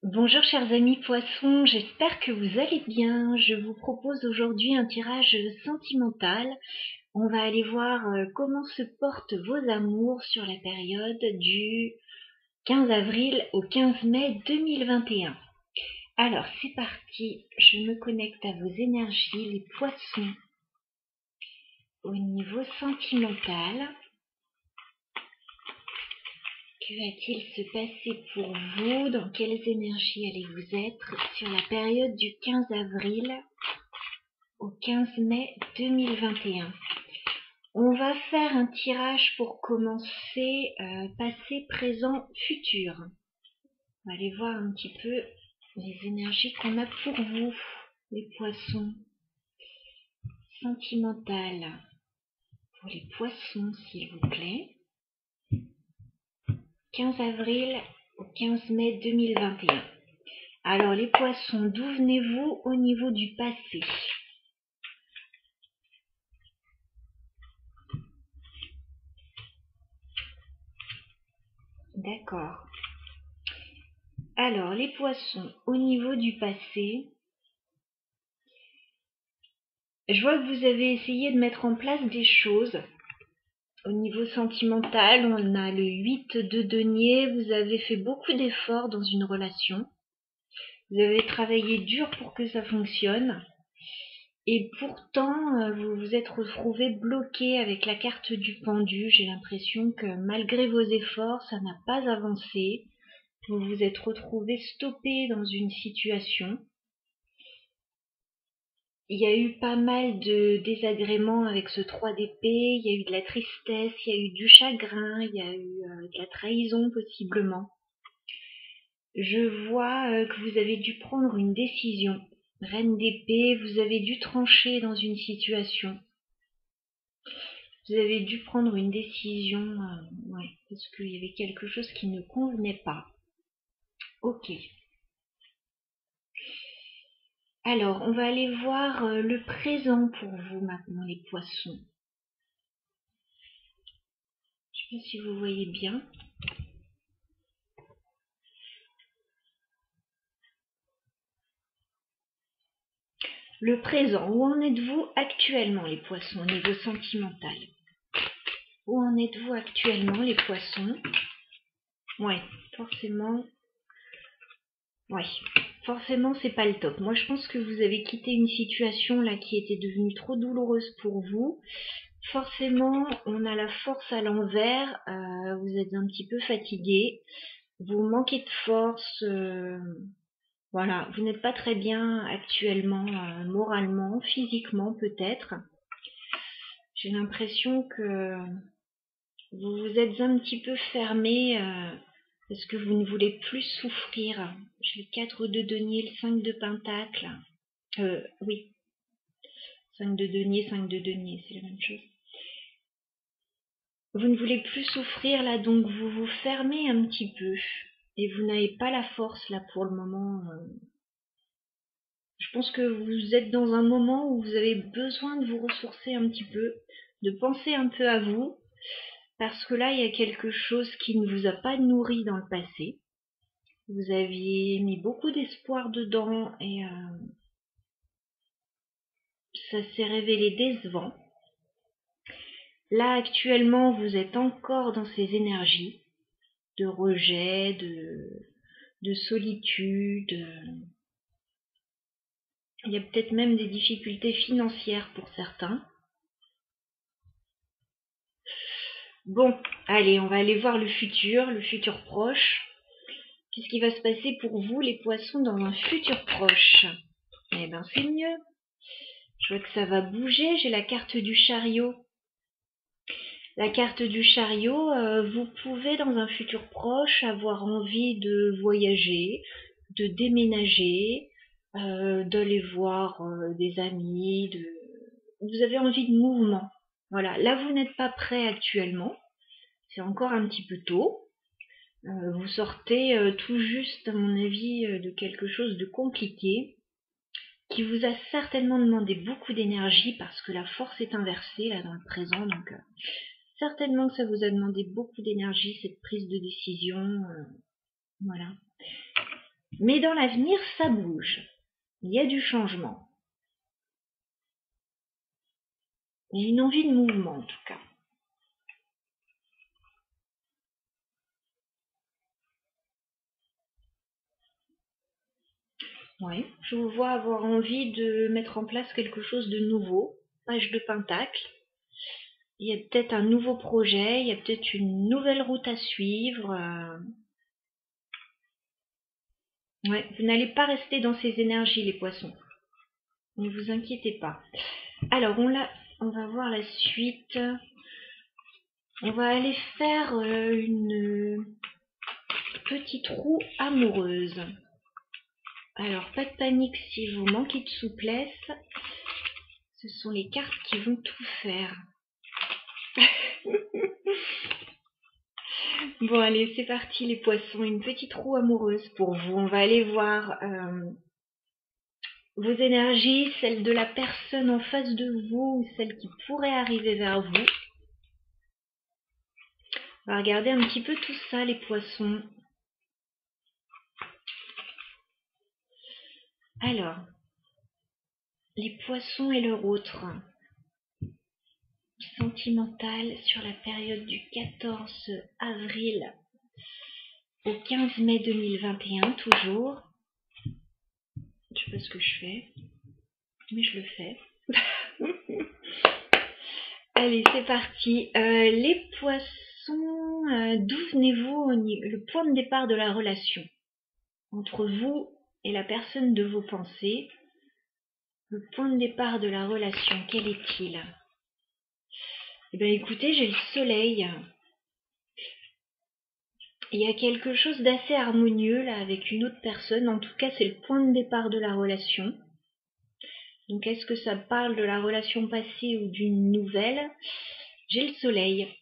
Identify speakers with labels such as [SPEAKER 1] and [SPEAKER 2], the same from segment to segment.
[SPEAKER 1] Bonjour chers amis poissons, j'espère que vous allez bien. Je vous propose aujourd'hui un tirage sentimental. On va aller voir comment se portent vos amours sur la période du 15 avril au 15 mai 2021. Alors c'est parti, je me connecte à vos énergies, les poissons, au niveau sentimental. Que va-t-il se passer pour vous? Dans quelles énergies allez-vous être sur la période du 15 avril au 15 mai 2021? On va faire un tirage pour commencer, passé, présent, futur. On va aller voir un petit peu les énergies qu'on a pour vous, les poissons. Sentimentales pour les poissons, s'il vous plaît. 15 avril au 15 mai 2021. Alors les poissons, d'où venez-vous au niveau du passé? D'accord. Alors les poissons, au niveau du passé, je vois que vous avez essayé de mettre en place des choses. Au niveau sentimental, on a le 8 de denier, vous avez fait beaucoup d'efforts dans une relation. Vous avez travaillé dur pour que ça fonctionne. Et pourtant, vous vous êtes retrouvé bloqué avec la carte du pendu. J'ai l'impression que malgré vos efforts, ça n'a pas avancé. Vous vous êtes retrouvé stoppé dans une situation. Il y a eu pas mal de désagréments avec ce 3 d'épée, il y a eu de la tristesse, il y a eu du chagrin, il y a eu de la trahison possiblement. Je vois que vous avez dû prendre une décision. Reine d'épée, vous avez dû trancher dans une situation. Vous avez dû prendre une décision, ouais, parce qu'il y avait quelque chose qui ne convenait pas. Ok. Alors, on va aller voir le présent pour vous maintenant, les poissons. Je ne sais pas si vous voyez bien. Le présent, où en êtes-vous actuellement, les poissons, au niveau sentimental? Où en êtes-vous actuellement, les poissons? Ouais, forcément. Ouais, forcément, c'est pas le top. Moi, je pense que vous avez quitté une situation là qui était devenue trop douloureuse pour vous. Forcément, on a la force à l'envers. Vous êtes un petit peu fatigué. Vous manquez de force. Voilà, vous n'êtes pas très bien actuellement, moralement, physiquement peut-être. J'ai l'impression que vous vous êtes un petit peu fermé parce que vous ne voulez plus souffrir. J'ai le 4 de denier, le 5 de pentacle. Oui, 5 de denier, 5 de denier, c'est la même chose. Vous ne voulez plus souffrir là, donc vous vous fermez un petit peu. Et vous n'avez pas la force là pour le moment. Je pense que vous êtes dans un moment où vous avez besoin de vous ressourcer un petit peu, de penser un peu à vous. Parce que là, il y a quelque chose qui ne vous a pas nourri dans le passé. Vous aviez mis beaucoup d'espoir dedans et ça s'est révélé décevant. Là, actuellement, vous êtes encore dans ces énergies de rejet, de solitude. Il y a peut-être même des difficultés financières pour certains. Bon, allez, on va aller voir le futur proche. Qu'est-ce qui va se passer pour vous, les poissons, dans un futur proche? Eh ben, c'est mieux. Je vois que ça va bouger. J'ai la carte du chariot. La carte du chariot, vous pouvez, dans un futur proche, avoir envie de voyager, de déménager, d'aller voir des amis. Vous avez envie de mouvement. Voilà. Là, vous n'êtes pas prêt actuellement. C'est encore un petit peu tôt. Vous sortez tout juste, à mon avis, de quelque chose de compliqué qui vous a certainement demandé beaucoup d'énergie parce que la force est inversée là dans le présent. Donc, certainement que ça vous a demandé beaucoup d'énergie, cette prise de décision. Voilà. Mais dans l'avenir, ça bouge. Il y a du changement. Il y a une envie de mouvement, en tout cas. Oui, je vous vois avoir envie de mettre en place quelque chose de nouveau. Page de Pentacle. Il y a peut-être un nouveau projet, il y a peut-être une nouvelle route à suivre. Ouais, vous n'allez pas rester dans ces énergies, les poissons. Ne vous inquiétez pas. Alors, on va voir la suite. On va aller faire une petite roue amoureuse. Alors, pas de panique si vous manquez de souplesse. Ce sont les cartes qui vont tout faire. Bon, allez, c'est parti les poissons. Une petite roue amoureuse pour vous. On va aller voir vos énergies, celles de la personne en face de vous ou celles qui pourraient arriver vers vous. On va regarder un petit peu tout ça, les poissons. Alors, les poissons et leur autre. Sentimental sur la période du 14 avril au 15 mai 2021, toujours. Je sais pas ce que je fais, mais je le fais. Allez, c'est parti. Les poissons, d'où venez-vous le point de départ de la relation entre vous et la personne de vos pensées? Le point de départ de la relation, quel est-il? Eh bien, écoutez, j'ai le soleil. Il y a quelque chose d'assez harmonieux là avec une autre personne. En tout cas, c'est le point de départ de la relation. Donc, est-ce que ça parle de la relation passée ou d'une nouvelle? J'ai le soleil.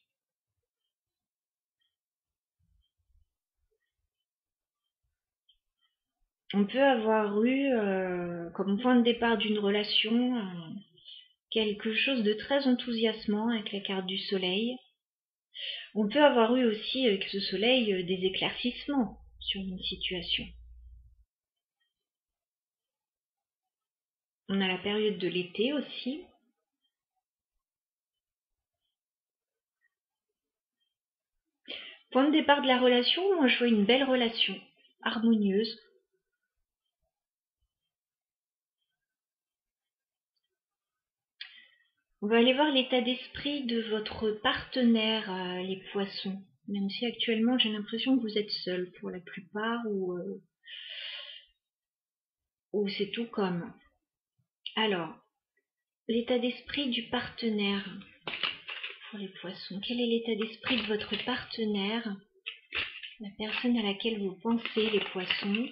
[SPEAKER 1] On peut avoir eu, comme point de départ d'une relation, quelque chose de très enthousiasmant avec la carte du soleil. On peut avoir eu aussi avec ce soleil des éclaircissements sur une situation. On a la période de l'été aussi. Point de départ de la relation, moi je vois une belle relation, harmonieuse. On va aller voir l'état d'esprit de votre partenaire, les poissons. Même si actuellement j'ai l'impression que vous êtes seul pour la plupart ou c'est tout comme. Alors, l'état d'esprit du partenaire pour les poissons. Quel est l'état d'esprit de votre partenaire, la personne à laquelle vous pensez, les poissons?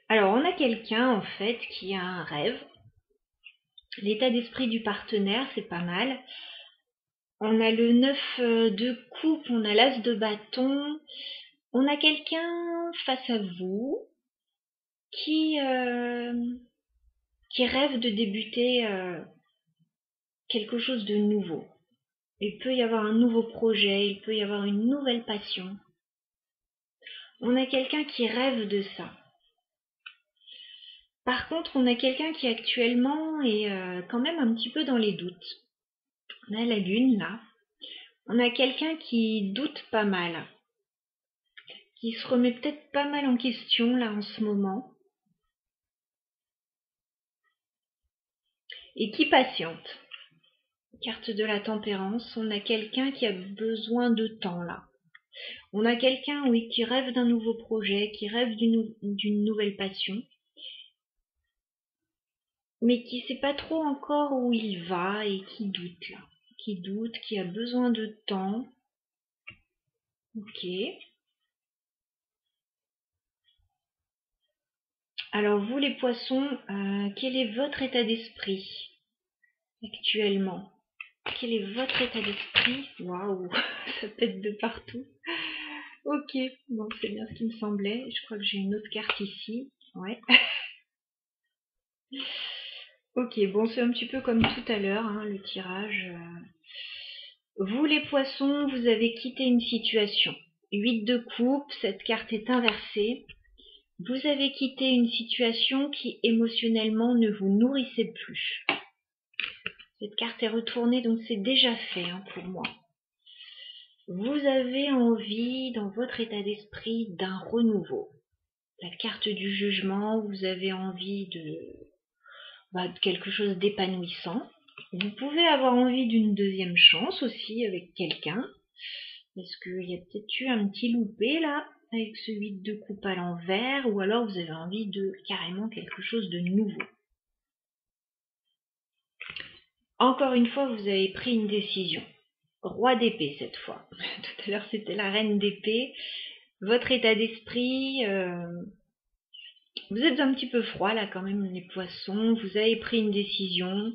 [SPEAKER 1] Alors, on a quelqu'un en fait qui a un rêve. L'état d'esprit du partenaire, c'est pas mal. On a le 9 de coupe, on a l'as de bâton. On a quelqu'un face à vous qui, qui rêve de débuter quelque chose de nouveau. Il peut y avoir un nouveau projet, il peut y avoir une nouvelle passion. On a quelqu'un qui rêve de ça. Par contre, on a quelqu'un qui actuellement est quand même un petit peu dans les doutes. On a la lune là. On a quelqu'un qui doute pas mal, qui se remet peut-être pas mal en question là en ce moment, et qui patiente. Carte de la tempérance, on a quelqu'un qui a besoin de temps là. On a quelqu'un, oui, qui rêve d'un nouveau projet, qui rêve d'une nouvelle passion, mais qui sait pas trop encore où il va et qui doute là. Qui doute, qui a besoin de temps. Ok. Alors vous les poissons, quel est votre état d'esprit actuellement? quel est votre état d'esprit? Waouh, ça pète de partout. Ok, bon, c'est bien ce qui me semblait. Je crois que j'ai une autre carte ici. Ouais. Ok, bon, c'est un petit peu comme tout à l'heure, hein, le tirage. Vous, les poissons, vous avez quitté une situation. 8 de coupe, cette carte est inversée. Vous avez quitté une situation qui émotionnellement ne vous nourrissait plus. Cette carte est retournée, donc c'est déjà fait hein, pour moi. Vous avez envie, dans votre état d'esprit, d'un renouveau. La carte du jugement, vous avez envie de quelque chose d'épanouissant. Vous pouvez avoir envie d'une deuxième chance aussi avec quelqu'un. Est-ce qu'il y a peut-être eu un petit loupé là, avec ce 8 de coupe à l'envers, ou alors vous avez envie de carrément quelque chose de nouveau. Encore une fois, vous avez pris une décision. Roi d'épée cette fois. Tout à l'heure c'était la reine d'épée. Votre état d'esprit, vous êtes un petit peu froid là quand même les poissons. Vous avez pris une décision.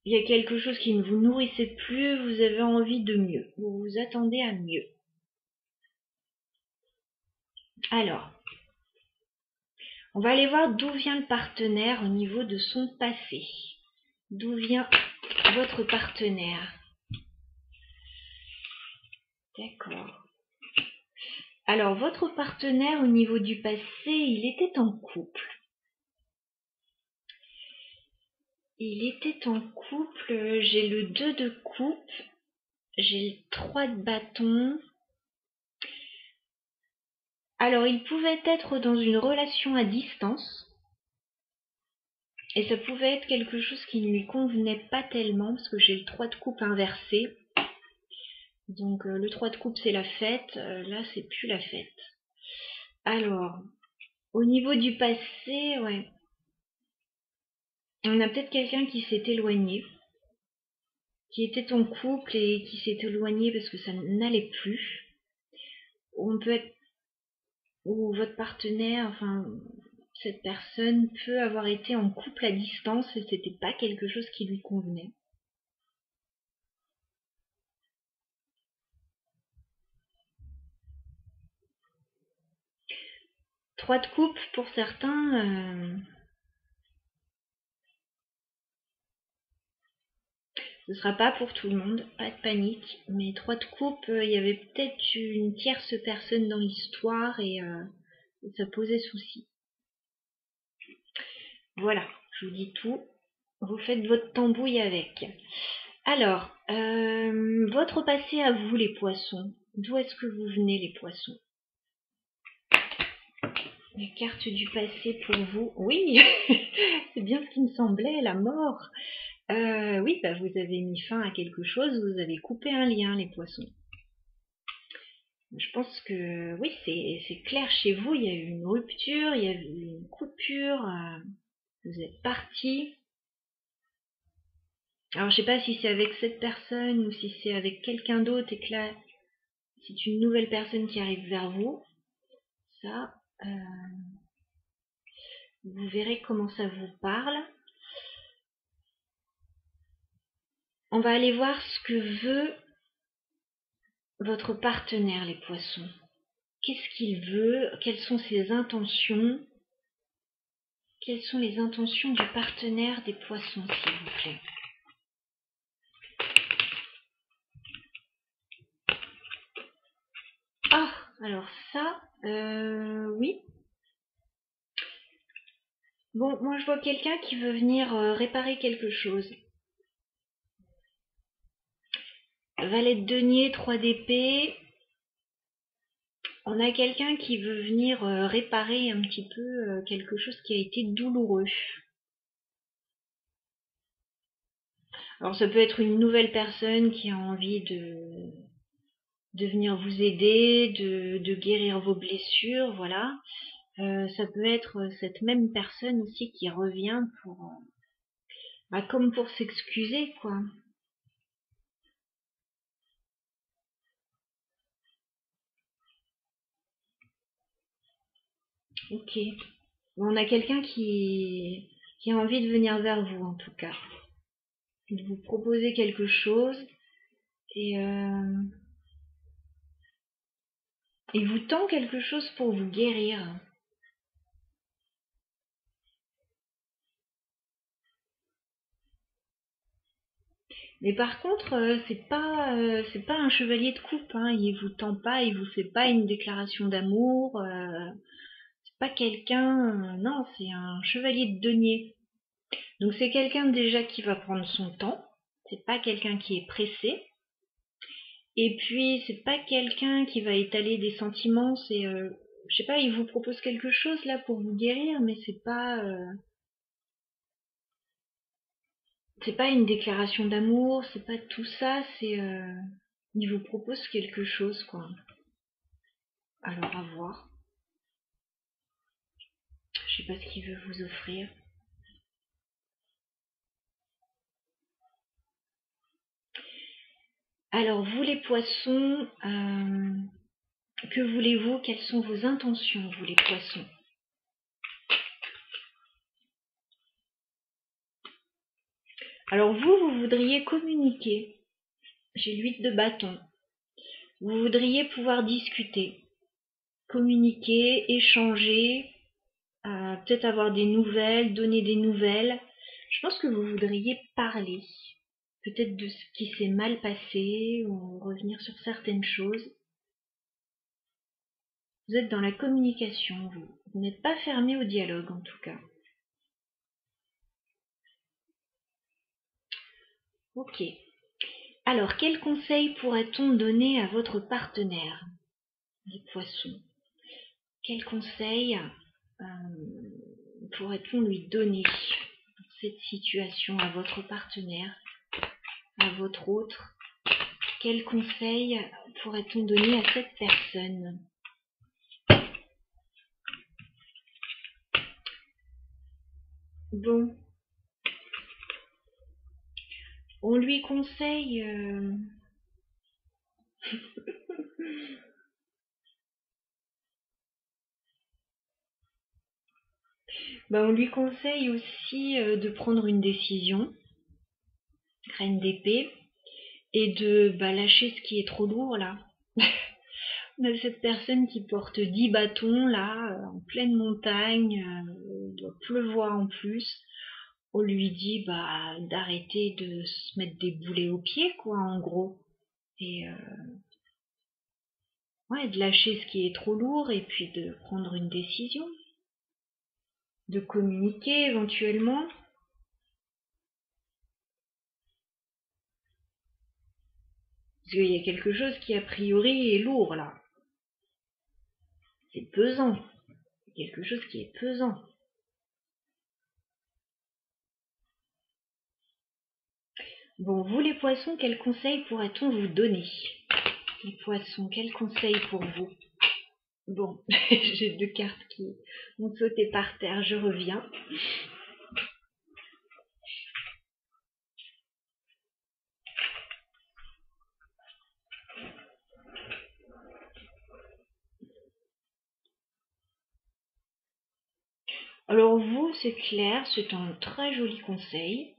[SPEAKER 1] Il y a quelque chose qui ne vous nourrissait plus. Vous avez envie de mieux. Vous vous attendez à mieux. Alors, on va aller voir d'où vient le partenaire au niveau de son passé. D'où vient votre partenaire? D'accord. Alors, votre partenaire au niveau du passé, il était en couple. Il était en couple, j'ai le 2 de coupe, j'ai le 3 de bâton. Alors, il pouvait être dans une relation à distance. Et ça pouvait être quelque chose qui ne lui convenait pas tellement, parce que j'ai le 3 de coupe inversé. Donc le 3 de coupe c'est la fête, là c'est plus la fête. Alors, au niveau du passé, ouais. On a peut-être quelqu'un qui s'est éloigné, qui était en couple et qui s'est éloigné parce que ça n'allait plus. On peut être, ou votre partenaire, enfin, cette personne peut avoir été en couple à distance et c'était pas quelque chose qui lui convenait. Trois de coupe pour certains, ce sera pas pour tout le monde, pas de panique. Mais 3 de coupe, il y avait peut-être une tierce personne dans l'histoire et ça posait souci. Voilà, je vous dis tout. Vous faites votre tambouille avec. Alors, votre passé à vous les poissons. D'où est-ce que vous venez les poissons? La carte du passé pour vous. Oui, c'est bien ce qui me semblait, la mort. Oui, bah vous avez mis fin à quelque chose, vous avez coupé un lien les poissons. Je pense que oui, c'est clair chez vous, il y a eu une rupture, il y a eu une coupure, vous êtes partis. Alors je sais pas si c'est avec cette personne ou si c'est avec quelqu'un d'autre et que là c'est une nouvelle personne qui arrive vers vous. Ça, vous verrez comment ça vous parle. On va aller voir ce que veut votre partenaire les poissons. Qu'est-ce qu'il veut? Quelles sont ses intentions? Quelles sont les intentions du partenaire des poissons, s'il vous plaît? Ah, alors ça, oui. Bon, moi je vois quelqu'un qui veut venir réparer quelque chose. Valet de denier, 3 d'épée. On a quelqu'un qui veut venir réparer un petit peu quelque chose qui a été douloureux. Alors ça peut être une nouvelle personne qui a envie de venir vous aider, de guérir vos blessures, voilà. Ça peut être cette même personne aussi qui revient pour, comme pour s'excuser, quoi. Ok. On a quelqu'un qui a envie de venir vers vous, en tout cas. de vous proposer quelque chose et il vous tend quelque chose pour vous guérir. Mais par contre, c'est pas un chevalier de coupe, hein. Il vous tend pas, il vous fait pas une déclaration d'amour. C'est pas quelqu'un, non, c'est un chevalier de denier. Donc c'est quelqu'un déjà qui va prendre son temps. C'est pas quelqu'un qui est pressé. Et puis c'est pas quelqu'un qui va étaler des sentiments. C'est, je sais pas, il vous propose quelque chose là pour vous guérir, mais c'est pas une déclaration d'amour, c'est pas tout ça, il vous propose quelque chose, quoi. Alors à voir. Je sais pas ce qu'il veut vous offrir. Alors vous les poissons, que voulez-vous? Quelles sont vos intentions, vous les poissons? Alors vous voudriez communiquer. J'ai l'huile de bâton. Vous voudriez pouvoir discuter, communiquer, échanger, peut-être avoir des nouvelles, donner des nouvelles. Je pense que vous voudriez parler, peut-être de ce qui s'est mal passé, ou revenir sur certaines choses. Vous êtes dans la communication, vous n'êtes pas fermé au dialogue en tout cas. Ok. Alors, quel conseil pourrait-on donner à votre partenaire, les poissons? Quel conseil pourrait-on lui donner dans cette situation à votre partenaire, à votre autre? Quel conseil pourrait-on donner à cette personne? Bon, on lui conseille... on lui conseille aussi de prendre une décision, reine d'épée, et de lâcher ce qui est trop lourd là. On a cette personne qui porte 10 bâtons là, en pleine montagne, il doit pleuvoir en plus. On lui dit d'arrêter de se mettre des boulets aux pieds, quoi, en gros. Et ouais, de lâcher ce qui est trop lourd et puis de prendre une décision. De communiquer éventuellement. Parce qu'il y a quelque chose qui a priori est lourd là. C'est pesant. C'est quelque chose qui est pesant. Bon, vous les poissons, quels conseils pourrait-on vous donner? Les poissons, quels conseils pour vous? Bon, j'ai 2 cartes qui ont sauté par terre, je reviens. Alors vous, c'est clair, c'est un très joli conseil.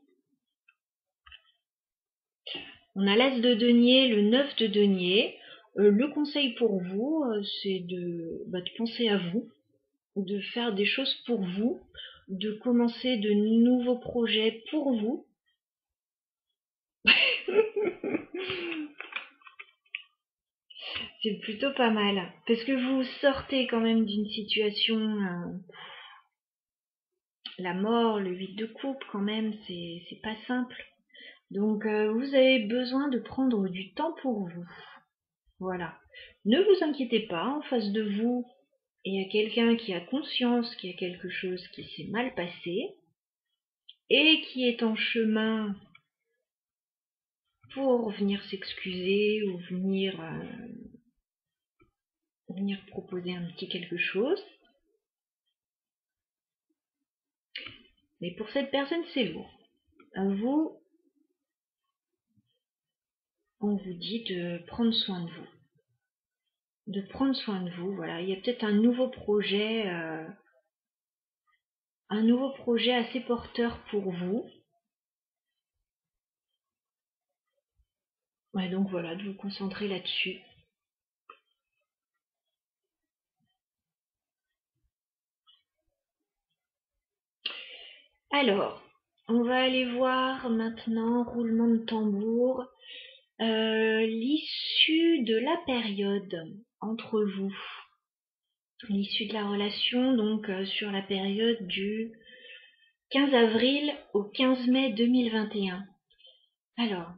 [SPEAKER 1] On a l'As de denier, le 9 de denier. Le conseil pour vous, c'est de penser à vous, de faire des choses pour vous, de commencer de nouveaux projets pour vous. C'est plutôt pas mal, parce que vous sortez quand même d'une situation, la mort, le 8 de coupe quand même, c'est pas simple. Donc vous avez besoin de prendre du temps pour vous. Voilà. Ne vous inquiétez pas, en face de vous, il y a quelqu'un qui a conscience qu'il y a quelque chose qui s'est mal passé et qui est en chemin pour venir s'excuser ou venir proposer un petit quelque chose. Mais pour cette personne, c'est lourd. Vous, on vous dit de prendre soin de vous. De prendre soin de vous, voilà. Il y a peut-être un nouveau projet assez porteur pour vous. Ouais, donc voilà, de vous concentrer là-dessus. Alors, on va aller voir maintenant, roulement de tambour, l'issue de la période entre vous. L'issue de la relation, donc sur la période du 15 avril au 15 mai 2021. Alors,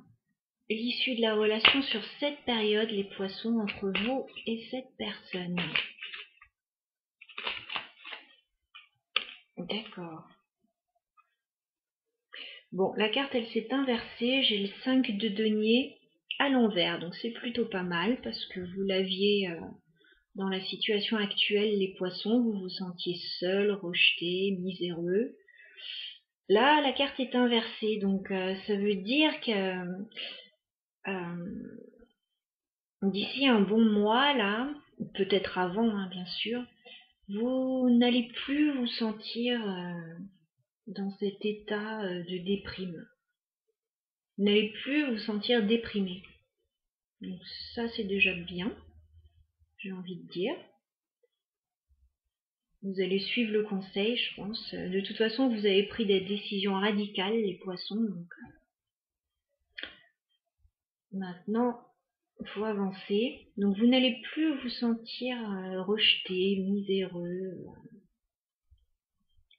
[SPEAKER 1] l'issue de la relation sur cette période, les poissons, entre vous et cette personne. D'accord. Bon, la carte, elle s'est inversée. J'ai le 5 de denier à l'envers. Donc, c'est plutôt pas mal parce que vous l'aviez dans la situation actuelle, les poissons. Vous vous sentiez seul, rejeté, miséreux. Là, la carte est inversée. Donc, ça veut dire que d'ici un bon mois, là, peut-être avant, hein, bien sûr, vous n'allez plus vous sentir dans cet état de déprime. Vous n'allez plus vous sentir déprimé. Donc ça, c'est déjà bien, j'ai envie de dire. Vous allez suivre le conseil, je pense. De toute façon, vous avez pris des décisions radicales, les poissons. Donc maintenant, il faut avancer. Donc vous n'allez plus vous sentir rejeté, miséreux,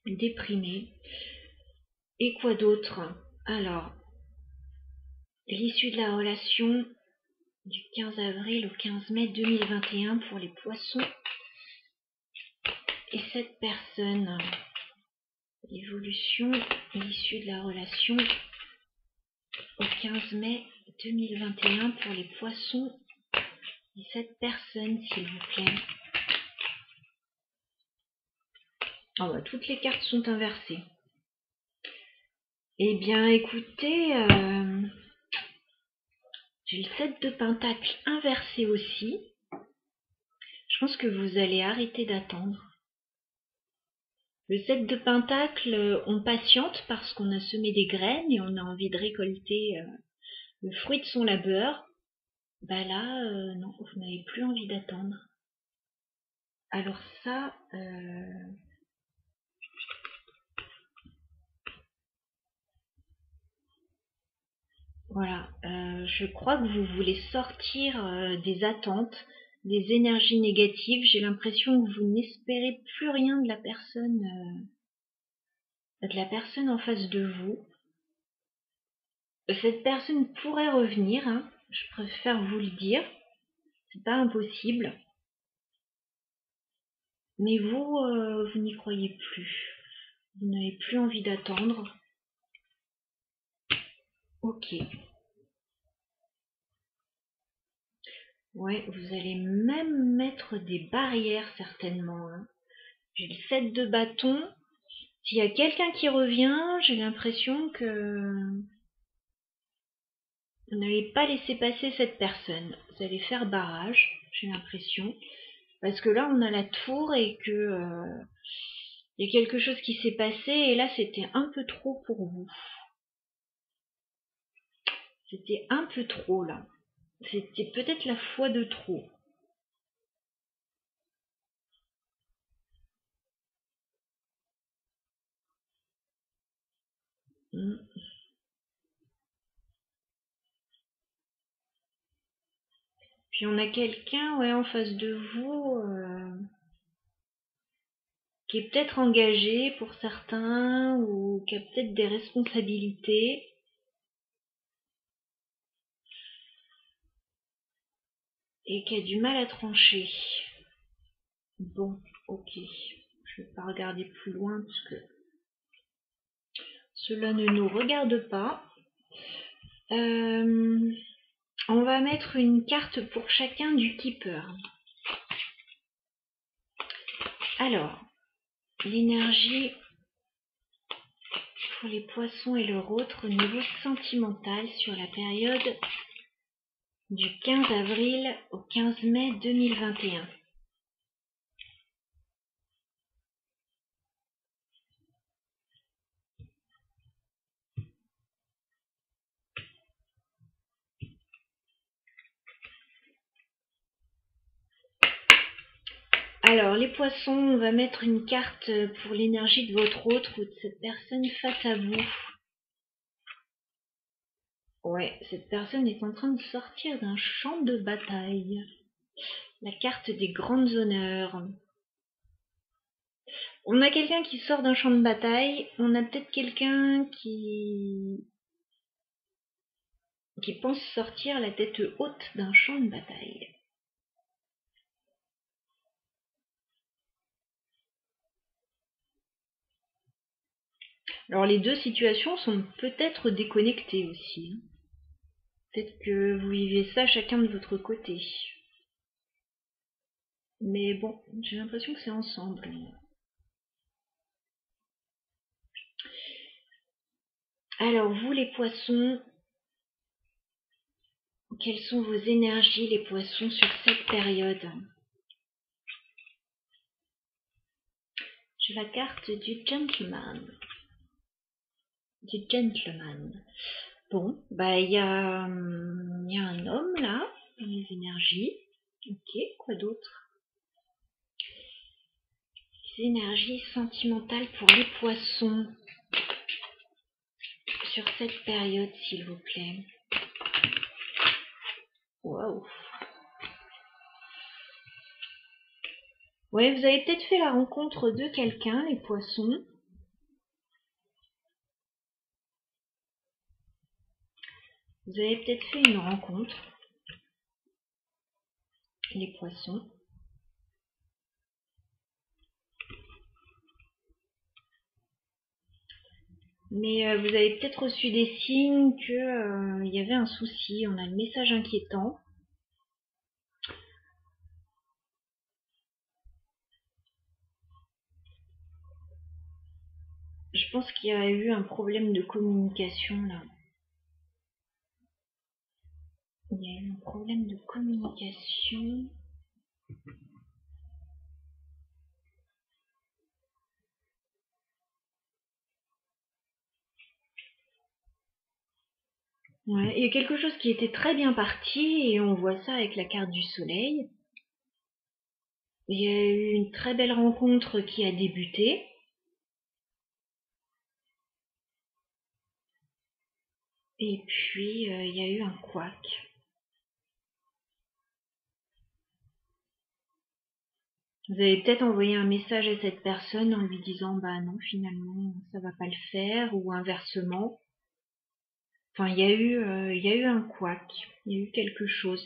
[SPEAKER 1] déprimé. Et quoi d'autre? Alors, l'issue de la relation du 15 avril au 15 mai 2021 pour les poissons. Et cette personne, l'évolution, l'issue de la relation au 15 mai 2021 pour les poissons. Et cette personne, s'il vous plaît. Ah bah, toutes les cartes sont inversées. Eh bien, écoutez, j'ai le 7 de pentacle inversé aussi. Je pense que vous allez arrêter d'attendre. Le 7 de pentacle, on patiente parce qu'on a semé des graines et on a envie de récolter le fruit de son labeur. Bah là, non, vous n'avez plus envie d'attendre. Alors ça, voilà, je crois que vous voulez sortir des attentes, des énergies négatives. J'ai l'impression que vous n'espérez plus rien de la personne en face de vous. Cette personne pourrait revenir, hein, je préfère vous le dire. C'est pas impossible. Mais vous, vous n'y croyez plus. Vous n'avez plus envie d'attendre. Ok. Ouais, vous allez même mettre des barrières certainement, hein. J'ai le 7 de bâton. S'il y a quelqu'un qui revient, j'ai l'impression que vous n'allez pas laisser passer cette personne. Vous allez faire barrage, j'ai l'impression. Parce que là, on a la tour et que il y a quelque chose qui s'est passé et là, c'était un peu trop pour vous. C'était un peu trop, là. C'était peut-être la fois de trop. Puis on a quelqu'un, ouais, en face de vous qui est peut-être engagé pour certains ou qui a peut-être des responsabilités. Et qui a du mal à trancher. Bon, ok. Je vais pas regarder plus loin parce que cela ne nous regarde pas. On va mettre une carte pour chacun du keeper. Alors, l'énergie pour les poissons et leur autre au niveau sentimental sur la période du 15 avril au 15 mai 2021. Alors, les poissons, on va mettre une carte pour l'énergie de votre autre ou de cette personne face à vous. Ouais, cette personne est en train de sortir d'un champ de bataille. La carte des grandes honneurs. On a quelqu'un qui sort d'un champ de bataille. On a peut-être quelqu'un qui pense sortir la tête haute d'un champ de bataille. Alors les deux situations sont peut-être déconnectées aussi. Peut-être que vous vivez ça chacun de votre côté. Mais bon, j'ai l'impression que c'est ensemble. Alors vous les poissons, quelles sont vos énergies les poissons sur cette période? J'ai la carte du gentleman. Bon, bah il y a un homme là, dans les énergies. Ok, quoi d'autre? Les énergies sentimentales pour les poissons sur cette période, s'il vous plaît. Waouh. Ouais, vous avez peut-être fait la rencontre de quelqu'un, les poissons. Vous avez peut-être fait une rencontre, les poissons. Mais vous avez peut-être reçu des signes qu'il y avait un souci. On a le message inquiétant. Je pense qu'il y a eu un problème de communication là. Il y a eu un problème de communication. Ouais, il y a quelque chose qui était très bien parti et on voit ça avec la carte du soleil. Il y a eu une très belle rencontre qui a débuté. Et puis il y a eu un couac. Vous avez peut-être envoyé un message à cette personne en lui disant bah non, finalement ça va pas le faire, ou inversement. Enfin, il y a eu un couac, il y a eu quelque chose.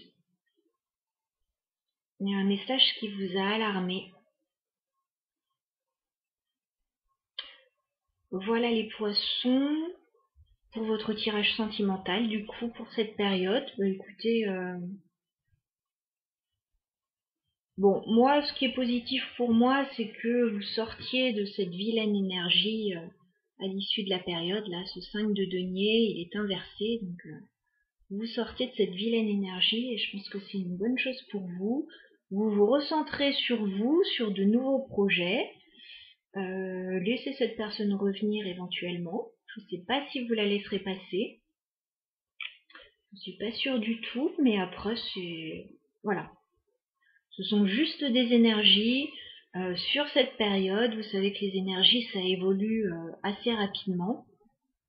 [SPEAKER 1] Il y a un message qui vous a alarmé. Voilà les poissons pour votre tirage sentimental. Du coup, pour cette période, bah écoutez, bon, moi, ce qui est positif pour moi, c'est que vous sortiez de cette vilaine énergie à l'issue de la période. Là, ce 5 de denier, il est inversé, donc vous sortez de cette vilaine énergie et je pense que c'est une bonne chose pour vous. Vous vous recentrez sur vous, sur de nouveaux projets. Laissez cette personne revenir éventuellement. Je ne sais pas si vous la laisserez passer. Je ne suis pas sûre du tout, mais après, c'est... Voilà. Ce sont juste des énergies sur cette période. Vous savez que les énergies, ça évolue assez rapidement.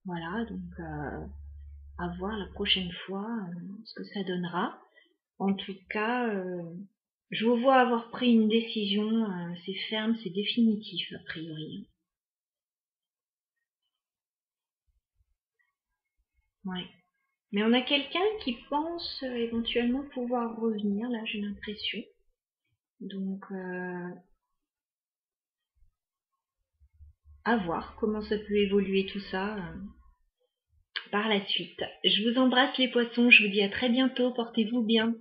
[SPEAKER 1] Voilà, donc à voir la prochaine fois ce que ça donnera. En tout cas, je vous vois avoir pris une décision, c'est ferme, c'est définitif a priori. Ouais. Mais on a quelqu'un qui pense éventuellement pouvoir revenir, là j'ai l'impression. Donc à voir comment ça peut évoluer tout ça par la suite. Je vous embrasse les poissons, je vous dis à très bientôt, portez-vous bien.